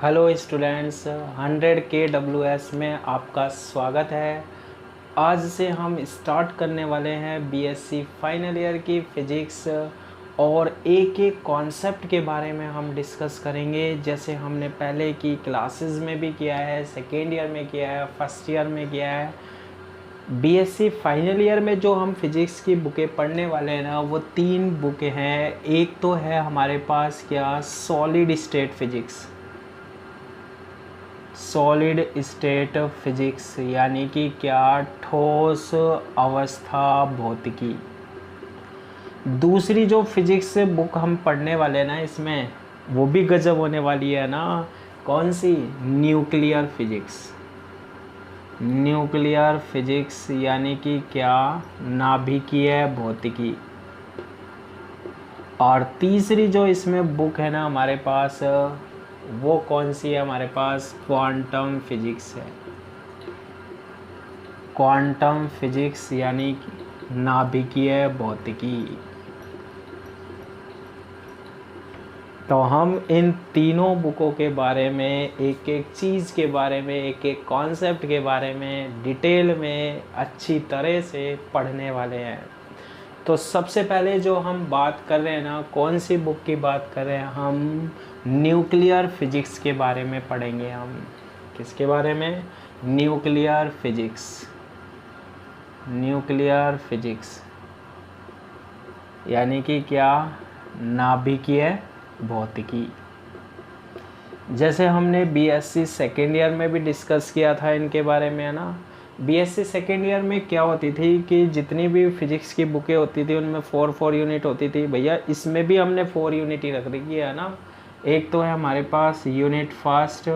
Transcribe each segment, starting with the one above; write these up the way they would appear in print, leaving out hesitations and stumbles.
Hello students, 100 KWS में आपका स्वागत है। आज से हम स्टार्ट करने वाले हैं बीएससी फाइनल ईयर की फ़िज़िक्स और एक एक कॉन्सेप्ट के बारे में हम डिस्कस करेंगे। जैसे हमने पहले की क्लासेस में भी किया है, सेकेंड ईयर में किया है, फर्स्ट ईयर में किया है। बीएससी फाइनल ईयर में जो हम फिज़िक्स की बुकें पढ़ने वाले हैं ना, वो 3 बुकें हैं। एक तो है हमारे पास क्या, solid state physics, solid state physics यानी कि क्या, ठोस अवस्था भौतिकी। दूसरी जो फिजिक्स बुक हम पढ़ने वाले हैं ना, इसमें वो भी गजब होने वाली है ना। कौन सी? Nuclear physics. न्यूक्लियर फिजिक्स यानी कि क्या, नाभिकीय भौतिकी। और तीसरी जो इसमें बुक है ना हमारे पास, वो कौन सी है हमारे पास? क्वांटम फिजिक्स है। क्वांटम फिजिक्स यानी नाभिकीय भौतिकी। तो हम इन तीनों बुकों के बारे में, एक एक चीज़ के बारे में, एक एक कॉन्सेप्ट के बारे में डिटेल में अच्छी तरह से पढ़ने वाले हैं। तो सबसे पहले जो हम बात कर रहे हैं ना, कौन सी बुक की बात कर रहे हैं हम? न्यूक्लियर फिजिक्स के बारे में पढ़ेंगे हम। किसके बारे में? Nuclear physics. न्यूक्लियर फिजिक्स यानी कि क्या, नाभिकीय भौतिकी। जैसे हमने बीएससी सेकेंड ईयर में भी डिस्कस किया था इनके बारे में, है ना। बीएससी सेकेंड ईयर में क्या होती थी कि जितनी भी फिजिक्स की बुकें होती थी उनमें 4 यूनिट होती थी। भैया इसमें भी हमने 4 यूनिट ही रख रखी है ना। एक तो है हमारे पास यूनिट फर्स्ट,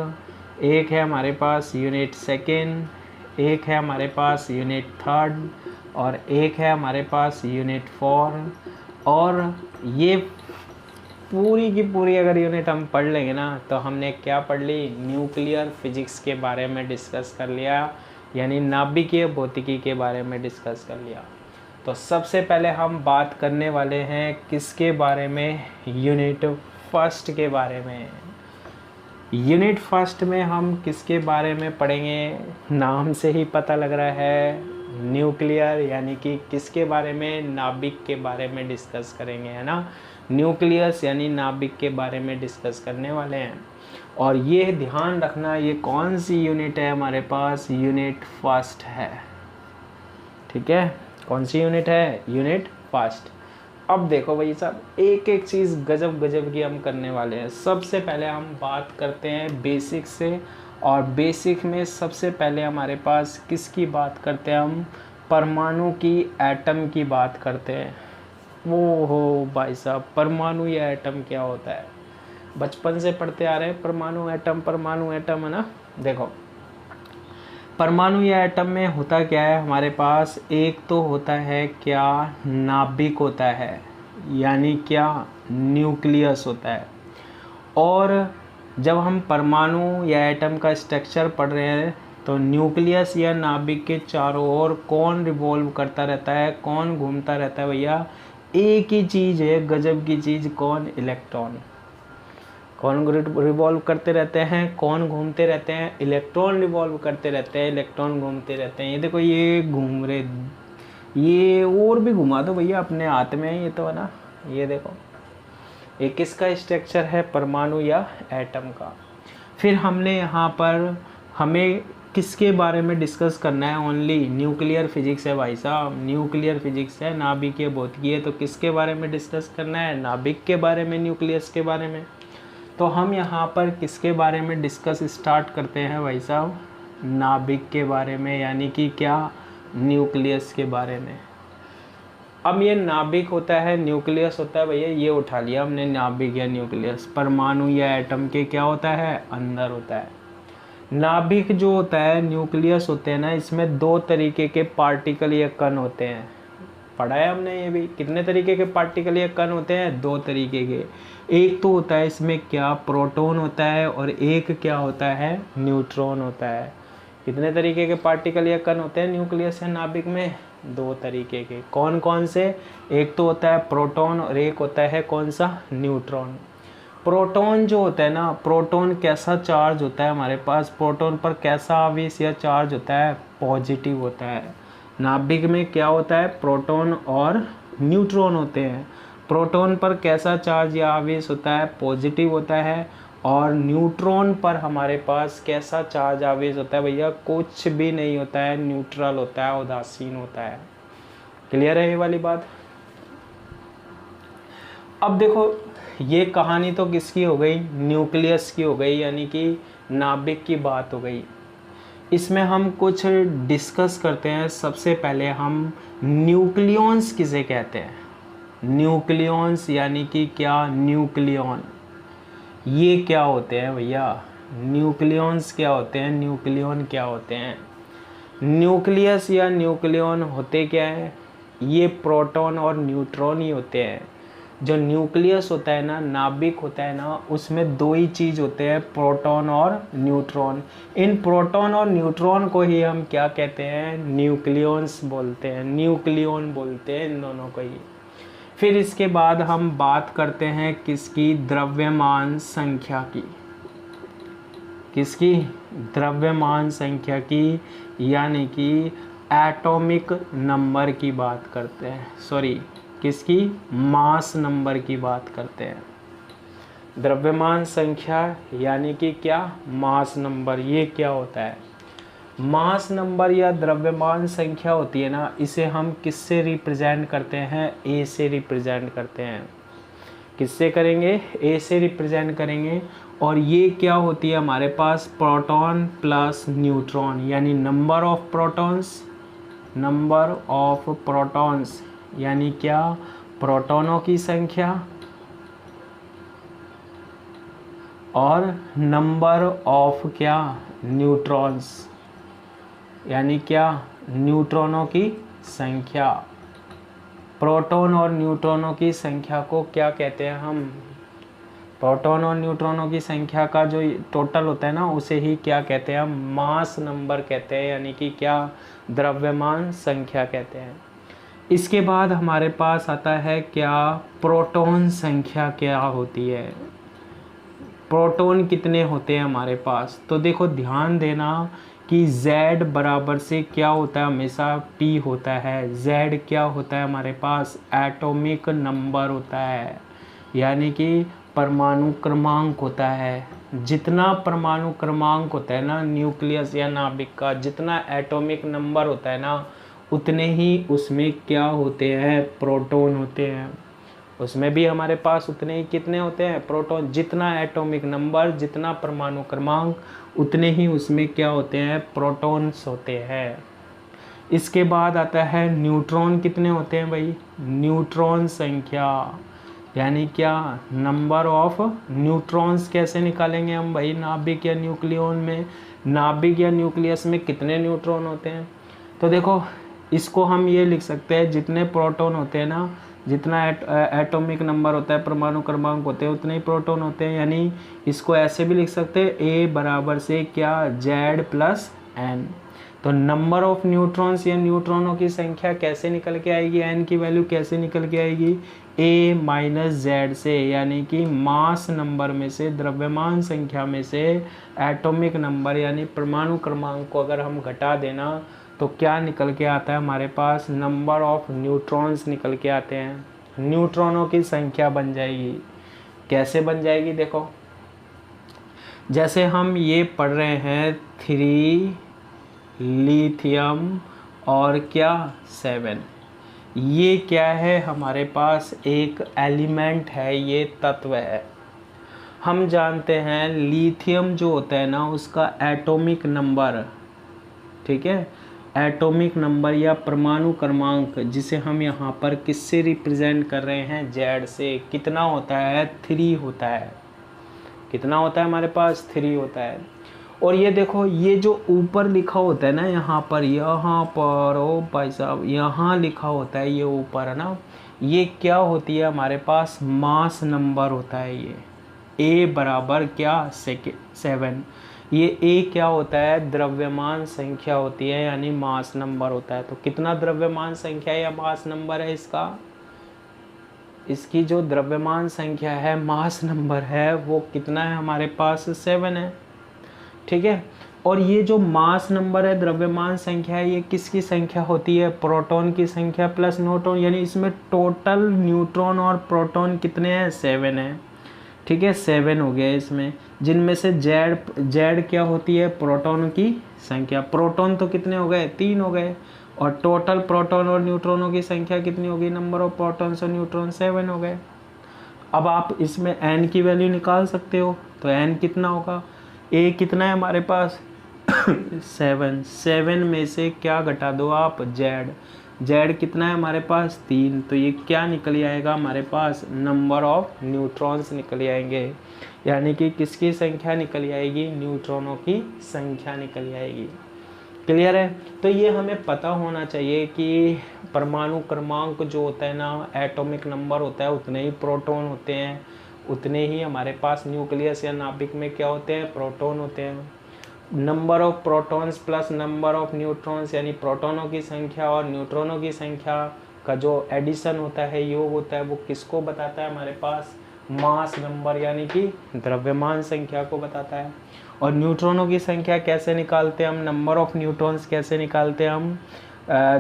एक है हमारे पास यूनिट सेकेंड, एक है हमारे पास यूनिट थर्ड और एक है हमारे पास यूनिट 4। और ये पूरी की पूरी अगर यूनिट हम पढ़ लेंगे ना, तो हमने क्या पढ़ ली? न्यूक्लियर फिजिक्स के बारे में डिस्कस कर लिया, यानी नाभिकीय भौतिकी के बारे में डिस्कस कर लिया। तो सबसे पहले हम बात करने वाले हैं किसके बारे में? यूनिट फर्स्ट के बारे में। यूनिट फर्स्ट में हम किसके बारे में पढ़ेंगे? नाम से ही पता लग रहा है, न्यूक्लियर यानी कि किसके बारे में? नाभिक के बारे में डिस्कस करेंगे, है ना। न्यूक्लियस यानी नाभिक के बारे में डिस्कस करने वाले हैं। और ये ध्यान रखना, ये कौन सी यूनिट है हमारे पास? यूनिट फर्स्ट है। ठीक है, कौन सी यूनिट है? Unit first. अब देखो भाई साहब, एक एक चीज़ गजब गजब की हम करने वाले हैं। सबसे पहले हम बात करते हैं बेसिक से, और बेसिक में सबसे पहले हमारे पास किसकी बात करते हैं हम? परमाणु की, एटम की बात करते हैं। वो हो भाई साहब, परमाणु या एटम क्या होता है? बचपन से पढ़ते आ रहे हैं परमाणु एटम, है ना। देखो, परमाणु या एटम में होता क्या है हमारे पास? एक तो होता है क्या, नाभिक होता है, यानी क्या, न्यूक्लियस होता है। और जब हम परमाणु या एटम का स्ट्रक्चर पढ़ रहे हैं, तो न्यूक्लियस या नाभिक के चारों ओर कौन रिवॉल्व करता रहता है? कौन घूमता रहता है भैया? एक ही चीज़ है गजब की चीज़, कौन? इलेक्ट्रॉन। कौन रिवॉल्व करते रहते हैं? कौन घूमते रहते हैं? इलेक्ट्रॉन रिवॉल्व करते रहते हैं, इलेक्ट्रॉन घूमते रहते हैं। ये देखो, ये घूम रहे, ये और भी घुमा दो भैया अपने हाथ में, ये तो है ना। ये देखो, ये किसका स्ट्रक्चर है? परमाणु या एटम का। फिर हमने यहाँ पर, हमें किसके बारे में डिस्कस करना है? ओनली न्यूक्लियर फिजिक्स है भाई साहब, न्यूक्लियर फिजिक्स है, नाभिकीय भौतिकी है। तो किसके बारे में डिस्कस करना है? नाभिक के बारे में, न्यूक्लियस के बारे में। तो हम यहाँ पर किसके बारे में डिस्कस स्टार्ट करते हैं भाई साहब? नाभिक के बारे में, यानी कि क्या, न्यूक्लियस के बारे में। अब ये नाभिक होता है, न्यूक्लियस होता है भैया, ये उठा लिया हमने, नाभिक या न्यूक्लियस। परमाणु या एटम के क्या होता है? अंदर होता है। नाभिक जो होता है, न्यूक्लियस होते हैं ना, इसमें 2 तरीके के पार्टिकल या कण होते हैं। पढ़ा है हमने ये भी। कितने तरीके के पार्टिकल या कण होते हैं? 2 तरीके के। एक तो होता है इसमें क्या, प्रोटॉन होता है, और एक क्या होता है? न्यूट्रॉन होता है। कितने तरीके के पार्टिकल या कण होते हैं न्यूक्लियस या नाभिक में? 2 तरीके के। कौन कौन से? एक तो होता है प्रोटॉन और एक होता है कौन सा? न्यूट्रॉन। प्रोटॉन जो होता है ना, प्रोटॉन कैसा चार्ज होता है हमारे पास, प्रोटॉन पर कैसा आवेश या चार्ज होता है, पॉजिटिव होता है। नाभिक में क्या होता है, प्रोटॉन और न्यूट्रॉन होते हैं। प्रोटॉन पर कैसा चार्ज या आवेश होता है, पॉजिटिव होता है। और न्यूट्रॉन पर हमारे पास कैसा चार्ज आवेश होता है भैया, कुछ भी नहीं होता है, न्यूट्रल होता है, उदासीन होता है। क्लियर है ये वाली बात। अब देखो ये कहानी तो किसकी हो गई, न्यूक्लियस की हो गई, यानी कि नाभिक की बात हो गई। इसमें हम कुछ डिस्कस करते हैं। सबसे पहले हम न्यूक्लियॉन्स किसे कहते हैं, न्यूक्लियॉन्स यानी कि क्या, न्यूक्लियॉन ये क्या होते हैं भैया, न्यूक्लियॉन्स क्या होते हैं, न्यूक्लियॉन क्या होते हैं। न्यूक्लियस या न्यूक्लियॉन होते क्या है, ये प्रोटॉन और न्यूट्रॉन ही होते हैं। जो न्यूक्लियस होता है ना, नाभिक होता है ना, उसमें दो ही चीज़ होते हैं, प्रोटॉन और न्यूट्रॉन। इन प्रोटॉन और न्यूट्रॉन को ही हम क्या कहते हैं, न्यूक्लियॉन्स बोलते हैं, न्यूक्लियॉन बोलते हैं इन दोनों को ही। फिर इसके बाद हम बात करते हैं किसकी, द्रव्यमान संख्या की। किसकी, द्रव्यमान संख्या की, यानी कि एटॉमिक नंबर की बात करते हैं, सॉरी किसकी, मास नंबर की बात करते हैं। द्रव्यमान संख्या यानी कि क्या, मास नंबर। ये क्या होता है, मास नंबर या द्रव्यमान संख्या होती है ना, इसे हम किससे रिप्रेजेंट करते हैं, ए से रिप्रेजेंट करते हैं। किससे करेंगे, ए से रिप्रेजेंट करेंगे। और ये क्या होती है हमारे पास, प्रोटॉन प्लस न्यूट्रॉन, यानी number of protons, number of protons यानी क्या, प्रोटॉनों की संख्या, और नंबर ऑफ क्या, न्यूट्रॉन्स यानी क्या, न्यूट्रॉनों की संख्या। प्रोटॉन और न्यूट्रॉनों की संख्या को क्या कहते हैं हम, प्रोटॉन और न्यूट्रॉनों की संख्या का जो टोटल होता है ना, उसे ही क्या कहते हैं हम, मास नंबर कहते हैं, यानी कि क्या, द्रव्यमान संख्या कहते हैं। इसके बाद हमारे पास आता है क्या, प्रोटॉन संख्या क्या होती है, प्रोटॉन कितने होते हैं हमारे पास। तो देखो ध्यान देना कि Z बराबर से क्या होता है, हमेशा P होता है। Z क्या होता है हमारे पास, एटॉमिक नंबर होता है, यानी कि परमाणु क्रमांक होता है। जितना परमाणु क्रमांक होता है ना न्यूक्लियस या नाभिक का, जितना एटॉमिक नंबर होता है ना, उतने ही उसमें क्या होते हैं, प्रोटॉन होते हैं। उसमें भी हमारे पास उतने ही कितने होते हैं, प्रोटॉन। जितना एटॉमिक नंबर, जितना परमाणु क्रमांक, उतने ही उसमें क्या होते हैं, प्रोटॉन्स होते हैं। इसके बाद आता है न्यूट्रॉन कितने होते हैं भाई, न्यूट्रॉन संख्या यानी क्या, नंबर ऑफ न्यूट्रॉन्स। कैसे निकालेंगे हम भाई, नाभिक या न्यूक्लियन में, नाभिक या न्यूक्लियस में कितने न्यूट्रॉन होते हैं। तो देखो इसको हम ये लिख सकते हैं, जितने प्रोटॉन होते हैं ना, जितना एटॉमिक नंबर होता है, परमाणु क्रमांक होते हैं, उतने ही प्रोटॉन होते हैं। यानी इसको ऐसे भी लिख सकते हैं, ए बराबर से क्या, Z प्लस एन। तो नंबर ऑफ न्यूट्रॉन्स या न्यूट्रॉनों की संख्या कैसे निकल के आएगी, एन की वैल्यू कैसे निकल के आएगी, ए माइनस Z से, यानी कि मास नंबर में से, द्रव्यमान संख्या में से एटॉमिक नंबर यानी परमाणु क्रमांक को अगर हम घटा देना तो क्या निकल के आता है हमारे पास, नंबर ऑफ न्यूट्रॉन्स निकल के आते हैं। न्यूट्रॉनों की संख्या बन जाएगी। कैसे बन जाएगी, देखो जैसे हम ये पढ़ रहे हैं 3 लिथियम और क्या 7, ये क्या है हमारे पास, एक एलिमेंट है, ये तत्व है। हम जानते हैं लिथियम जो होता है ना, उसका एटॉमिक नंबर, ठीक है, एटॉमिक नंबर या परमाणु क्रमांक, जिसे हम यहाँ पर किससे रिप्रेजेंट कर रहे हैं, Z से, कितना होता है, 3 होता है। कितना होता है हमारे पास, 3 होता है। और ये देखो, ये जो ऊपर लिखा होता है ना, यहाँ पर ओ भाई साहब, यहाँ लिखा होता है ये ऊपर है ना, ये क्या होती है हमारे पास, मास नंबर होता है। ये A बराबर क्या, 7। ये A क्या होता है, द्रव्यमान संख्या होती है, यानी मास नंबर होता है। तो कितना द्रव्यमान संख्या या मास नंबर है इसका, इसकी जो द्रव्यमान संख्या है, मास नंबर है, वो कितना है हमारे पास 7 है। ठीक है, और ये जो मास नंबर है, द्रव्यमान संख्या है, ये किसकी संख्या होती है? प्रोटॉन की संख्या प्लस न्यूट्रॉन, यानी इसमें टोटल न्यूट्रॉन और प्रोटॉन कितने हैं? 7 है। ठीक है, 7 हो गया इसमें, जिनमें से जेड क्या होती है? प्रोटॉन की संख्या। प्रोटॉन तो कितने हो गए? 3 हो गए, और टोटल प्रोटॉन और न्यूट्रॉनों की संख्या कितनी होगी? नंबर ऑफ प्रोटॉन्स और न्यूट्रॉन 7 हो गए। अब आप इसमें n की वैल्यू निकाल सकते हो, तो n कितना होगा? a कितना है हमारे पास? 7 में से क्या घटा दो आप? जेड कितना है हमारे पास? 3। तो ये क्या निकल आएगा हमारे पास? नंबर ऑफ न्यूट्रॉन्स निकल आएंगे, यानी कि किसकी संख्या निकल आएगी? न्यूट्रॉनों की संख्या निकल आएगी। क्लियर है? तो ये हमें पता होना चाहिए कि परमाणु क्रमांक जो होता है ना, एटॉमिक नंबर होता है, उतने ही प्रोटॉन होते हैं, उतने ही हमारे पास न्यूक्लियस या नाभिक में क्या होते हैं? प्रोटॉन होते हैं। Number of protons plus number of neutrons, यानी प्रोटॉनों की संख्या और न्यूट्रॉनों की संख्या का जो एडिशन होता है, योग होता है, वो किसको बताता है हमारे पास? मास नंबर, यानी कि द्रव्यमान संख्या को बताता है। और न्यूट्रॉनों की संख्या कैसे निकालते हैं हम? नंबर ऑफ न्यूट्रॉन्स कैसे निकालते हैं हम?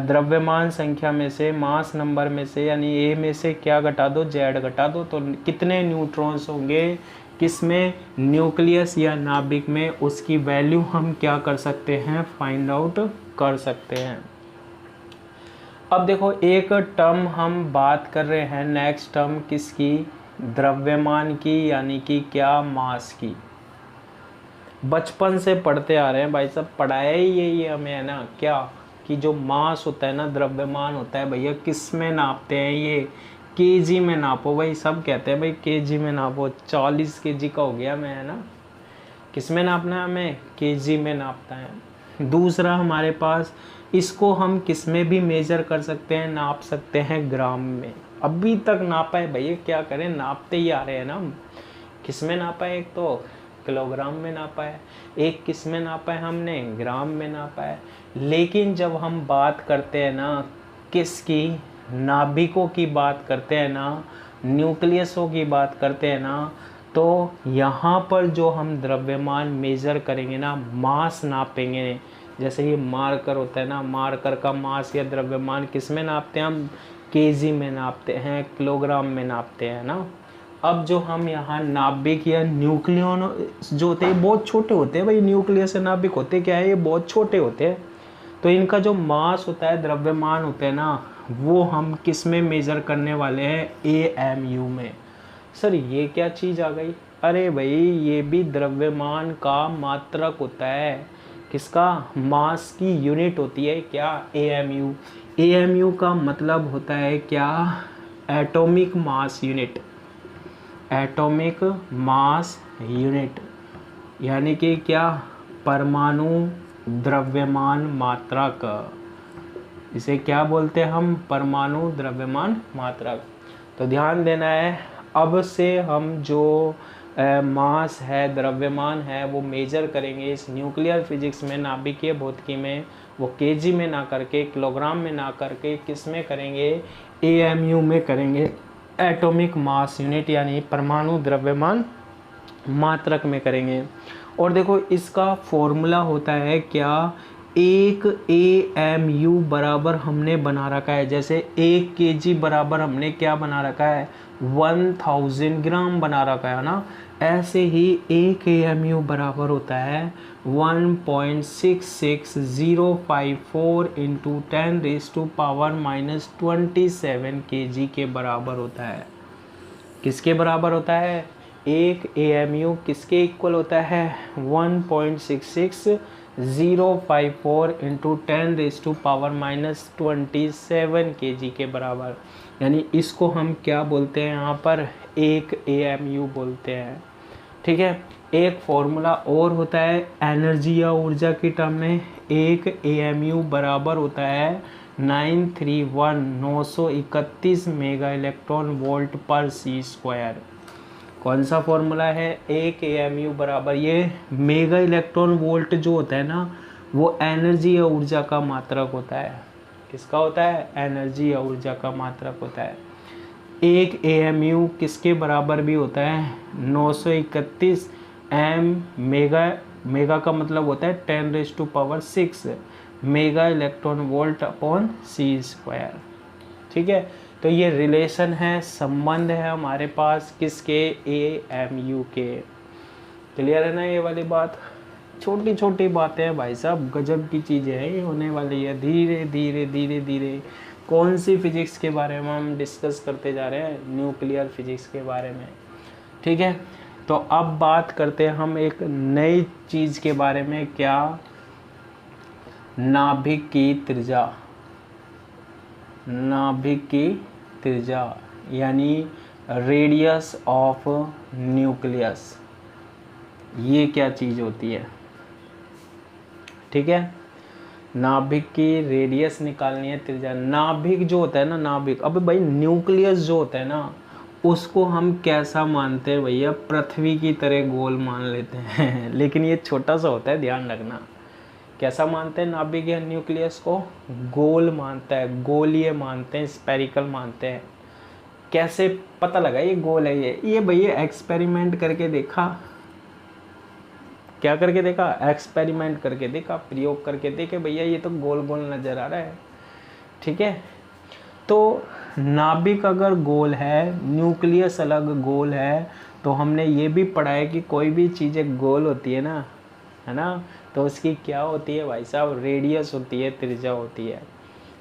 द्रव्यमान संख्या में से, मास नंबर में से, यानी ए में से क्या घटा दो? जेड घटा दो, तो कितने न्यूट्रॉन्स होंगे किसमें? न्यूक्लियस या नाभिक में, उसकी वैल्यू हम क्या कर सकते हैं? फाइंड आउट कर सकते हैं। अब देखो, एक टर्म हम बात कर रहे हैं, नेक्स्ट टर्म किसकी? द्रव्यमान की, यानी कि क्या? मास की। बचपन से पढ़ते आ रहे हैं भाई साहब, पढ़ाया ही यही हमें है ना, क्या कि जो मास होता है ना, द्रव्यमान होता है भैया, किस में नापते हैं? ये केजी में नापो भाई, सब कहते हैं भाई केजी में नापो, 40 केजी का हो गया मैं, है ना। किस में नापना है हमें? केजी में नापता है। दूसरा हमारे पास, इसको हम किस में भी मेजर कर सकते हैं? नाप सकते हैं ग्राम में। अभी तक नापा है भैया, क्या करें, नापते ही आ रहे हैं ना हम। किस में नापा है? एक तो किलोग्राम में नापा है, एक किस में नापा है हमने? ग्राम में नापा है। लेकिन जब हम बात करते हैं ना किसकी? नाभिकों की बात करते हैं ना, न्यूक्लियसों की बात करते हैं ना, तो यहाँ पर जो हम द्रव्यमान मेजर करेंगे ना, मास नापेंगे, जैसे ये मार्कर होता है ना, मार्कर का मास या द्रव्यमान किस में नापते हैं हम? केजी में नापते हैं, किलोग्राम में नापते हैं ना। अब जो हम यहाँ नाभिक या न्यूक्लियन जो होते हैं बहुत छोटे होते हैं भाई, न्यूक्लियस से नाभिक होते क्या है? ये बहुत छोटे होते हैं, तो इनका जो मास होता है, द्रव्यमान होते हैं ना, वो हम किस में मेजर करने वाले हैं? AMU में। सर ये क्या चीज़ आ गई? अरे भाई, ये भी द्रव्यमान का मात्रक होता है। किसका? मास की यूनिट होती है क्या? AMU। AMU का मतलब होता है क्या? Atomic mass unit. Atomic mass unit यानी कि क्या? परमाणु द्रव्यमान मात्रक। इसे क्या बोलते हैं हम? परमाणु द्रव्यमान मात्रक। तो ध्यान देना है, अब से हम जो मास है, द्रव्यमान है, वो मेजर करेंगे इस न्यूक्लियर फिजिक्स में, नाभिकीय भौतिकी में, वो केजी में ना करके, किलोग्राम में ना करके, किस में करेंगे? AMU में करेंगे, एटॉमिक मास यूनिट यानी परमाणु द्रव्यमान मात्रक में करेंगे। और देखो, इसका फॉर्मूला होता है क्या? एक AMU बराबर हमने बना रखा है, जैसे 1 kg बराबर हमने क्या बना रखा है? 1000 ग्राम बना रखा है ना। ऐसे ही 1 AMU बराबर होता है 1.66054 इंटू 10⁻⁻27 kg के बराबर होता है। किसके बराबर होता है? 1 AMU किसके इक्वल होता है? 1.66054 इंटू 10⁻⁻27 kg के बराबर। यानी इसको हम क्या बोलते हैं? यहाँ पर 1 AMU बोलते हैं। ठीक है। एक फॉर्मूला और होता है एनर्जी या ऊर्जा की टर्म में। 1 AMU बराबर होता है 931 मेगा इलेक्ट्रॉन वोल्ट पर C स्क्वायर। कौन सा फॉर्मूला है? 1 AMU बराबर, ये मेगा इलेक्ट्रॉन वोल्ट जो होता है ना, वो एनर्जी या ऊर्जा का मात्रक होता है। किसका होता है? एनर्जी या ऊर्जा का मात्रक होता है। एक AMU किसके बराबर भी होता है 931 एम मेगा। मेगा का मतलब होता है 10⁻6 mega electron volt upon c²। ठीक है, तो ये रिलेशन है, संबंध है हमारे पास किसके, AMU के। क्लियर है ना ये वाली बात। छोटी छोटी बातें हैं भाई साहब, गजब की चीज़ें हैं ये होने वाली है। धीरे धीरे धीरे धीरे कौन सी फिजिक्स के बारे में हम डिस्कस करते जा रहे हैं, न्यूक्लियर फिजिक्स के बारे में। ठीक है, तो अब बात करते हैं हम एक नई चीज़ के बारे में, क्या, नाभिक की त्रिज्या। नाभिक की त्रिज्या यानी रेडियस ऑफ न्यूक्लियस, ये क्या चीज़ होती है। ठीक है, नाभिक की रेडियस निकालनी है, त्रिज्या। नाभिक जो होता है ना, नाभिक, अब भाई न्यूक्लियस जो होता है ना, उसको हम कैसा मानते हैं भैया, पृथ्वी की तरह गोल मान लेते हैं लेकिन ये छोटा सा होता है, ध्यान रखना। कैसा मानते हैं नाभिक या न्यूक्लियस को, गोल मानता है, गोलीय मानते हैं, स्पेरिकल मानते हैं। कैसे पता लगा ये गोल है, ये भैया एक्सपेरिमेंट करके देखा। क्या करके देखा, एक्सपेरिमेंट करके देखा, प्रयोग करके देखे भैया ये तो गोल गोल नज़र आ रहा है। ठीक है, तो नाभिक अगर गोल है, न्यूक्लियस अलग गोल है, तो हमने ये भी पढ़ा है कि कोई भी चीज़ें गोल होती है ना, है ना, तो उसकी क्या होती है भाई साहब, रेडियस होती है, त्रिज्या होती है।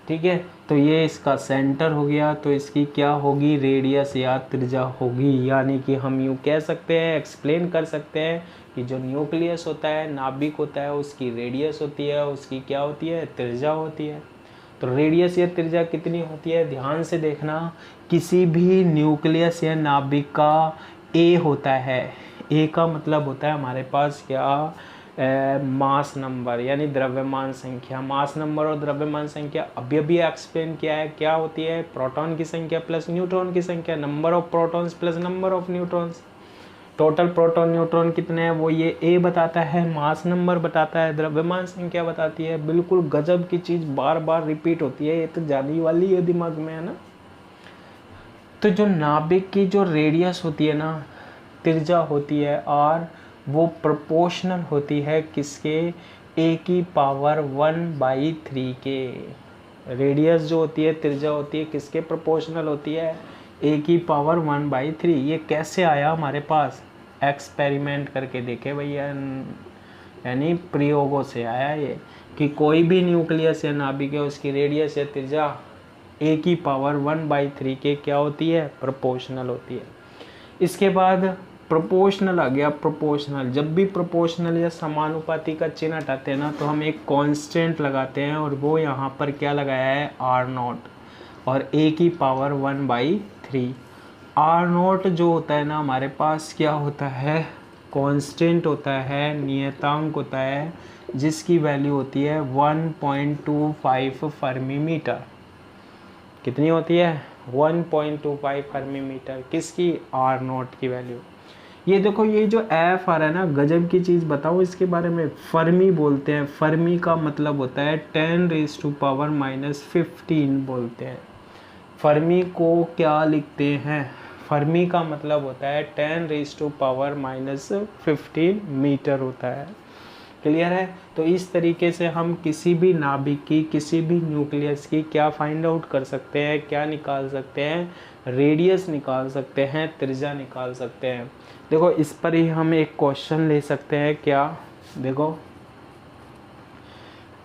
ठीक है, तो ये इसका सेंटर हो गया, तो इसकी क्या होगी, रेडियस या त्रिज्या होगी। यानी कि हम यूँ कह सकते हैं, एक्सप्लेन कर सकते हैं कि जो न्यूक्लियस होता है, नाभिक होता है, उसकी रेडियस होती है, उसकी क्या होती है, त्रिज्या होती है। तो रेडियस या त्रिज्या कितनी होती है, ध्यान से देखना। किसी भी न्यूक्लियस या नाभिक का ए होता है, ए का मतलब होता है हमारे पास क्या, मास नंबर यानी द्रव्यमान संख्या। मास नंबर और द्रव्यमान संख्या अभी एक्सप्लेन किया है, क्या होती है, प्रोटॉन की संख्या प्लस न्यूट्रॉन की संख्या, number of protons plus number of neutrons. Total proton neutron कितने हैं वो ये ए बताता है, मास नंबर बताता है, द्रव्यमान संख्या बताती है। बिल्कुल गजब की चीज़ बार बार रिपीट होती है, ये तो जाने वाली है दिमाग में, है ना। तो जो नाभिक की जो रेडियस होती है ना, त्रिज्या होती है, और वो प्रोपोर्शनल होती है किसके, ए की पावर 1/3 के। रेडियस जो होती है, त्रिज्या होती है, किसके प्रोपोर्शनल होती है, ए की पावर 1/3। ये कैसे आया हमारे पास, एक्सपेरिमेंट करके देखे भैया, यानी प्रयोगों से आया ये, कि कोई भी न्यूक्लियस या नाभिक है, उसकी रेडियस या त्रिज्या ए की पावर 1/3 के क्या होती है, प्रोपोर्शनल होती है। इसके बाद प्रोपोर्शनल आ गया। प्रोपोर्शनल, जब भी प्रोपोर्शनल या समानुपाती का चिन्ह हटाते हैं ना, तो हम एक कांस्टेंट लगाते हैं, और वो यहाँ पर क्या लगाया है, R0 और ए की पावर 1/3। R0 जो होता है ना हमारे पास, क्या होता है, कांस्टेंट होता है, नियतांक होता है, जिसकी वैल्यू होती है 1.25 फर्मी मीटर। कितनी होती है, 1.25 फर्मी मीटर, किसकी, R0 की वैल्यू। ये देखो, ये जो एफ आ रहा है ना, गजब की चीज़ बताओ इसके बारे में, फर्मी बोलते हैं। फर्मी का मतलब होता है 10⁻⁻15 बोलते हैं। फर्मी को क्या लिखते हैं, फर्मी का मतलब होता है 10⁻⁻15 मीटर होता है। क्लियर है। तो इस तरीके से हम किसी भी नाभिक की, किसी भी न्यूक्लियस की क्या फाइंड आउट कर सकते हैं, क्या निकाल सकते हैं, रेडियस निकाल सकते हैं, त्रिज्या निकाल सकते हैं। देखो, इस पर ही हम एक क्वेश्चन ले सकते हैं। क्या, देखो,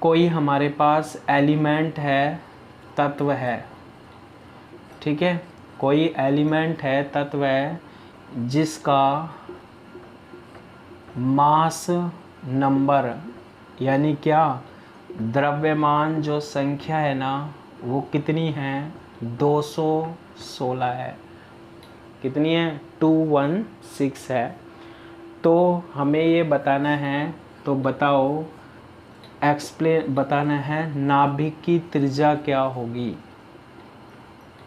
कोई हमारे पास एलिमेंट है, तत्व है, ठीक है, कोई एलिमेंट है, तत्व है, जिसका मास नंबर यानी क्या, द्रव्यमान जो संख्या है ना, वो कितनी है, 216 है। कितनी है, 216 है। तो हमें ये बताना है, तो बताओ, एक्सप्लेन बताना है, नाभिक की त्रिज्या क्या होगी,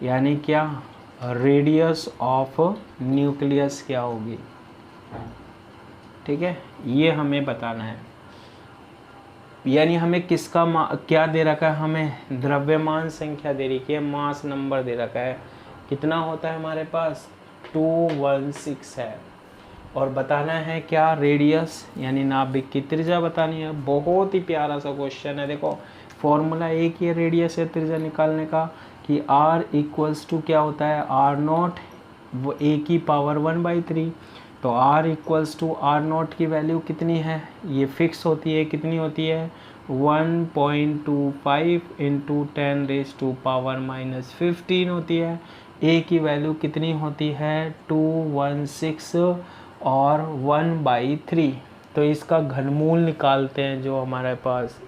यानी क्या, रेडियस ऑफ न्यूक्लियस क्या होगी। ठीक है, ये हमें बताना है। यानी हमें किसका क्या दे रखा है, हमें द्रव्यमान संख्या दे रखी है, मास नंबर दे रखा है, कितना होता है हमारे पास 216 है। और बताना है क्या, रेडियस यानी नाभिक की त्रिज्या बतानी है। बहुत ही प्यारा सा क्वेश्चन है। देखो फॉर्मूला एक ही है रेडियस या त्रिज्या निकालने का कि r इक्वल्स टू क्या होता है r नॉट, वो a की पावर 1/3। तो r equals to r naught की वैल्यू कितनी है, ये फिक्स होती है, कितनी होती है 1.25 इंटू 10⁻⁻15 होती है। a की वैल्यू कितनी होती है 216 और 1/3। तो इसका घनमूल निकालते हैं जो हमारे पास,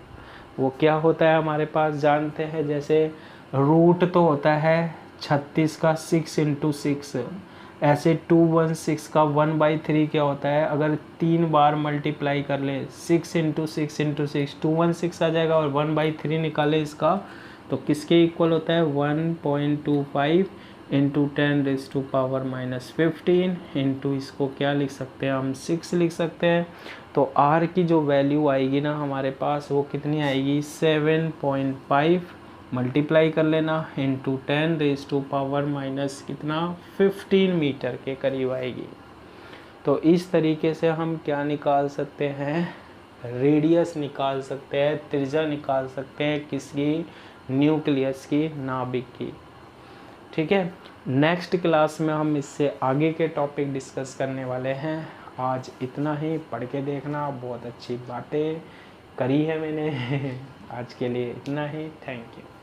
वो क्या होता है हमारे पास जानते हैं। जैसे रूट तो होता है 36 का 6 इंटू 6, ऐसे 216 का 1/3 क्या होता है, अगर 3 बार मल्टीप्लाई कर ले 6 इंटू 6 इंटू 6 216 आ जाएगा, और 1/3 निकाले इसका तो किसके इक्वल होता है 1.25 इंटू 10⁻⁻15 इंटू इसको क्या लिख सकते हैं हम 6 लिख सकते हैं। तो r की जो वैल्यू आएगी ना हमारे पास वो कितनी आएगी 7.5 मल्टीप्लाई कर लेना इंटू 10⁻⁻ कितना 15 मीटर के करीब आएगी। तो इस तरीके से हम क्या निकाल सकते हैं, रेडियस निकाल सकते हैं, त्रिज्या निकाल सकते हैं किसकी, न्यूक्लियस की, नाभिक की। ठीक है, नेक्स्ट क्लास में हम इससे आगे के टॉपिक डिस्कस करने वाले हैं। आज इतना ही, पढ़ के देखना, बहुत अच्छी बातें करी है मैंने। आज के लिए इतना ही, थैंक यू।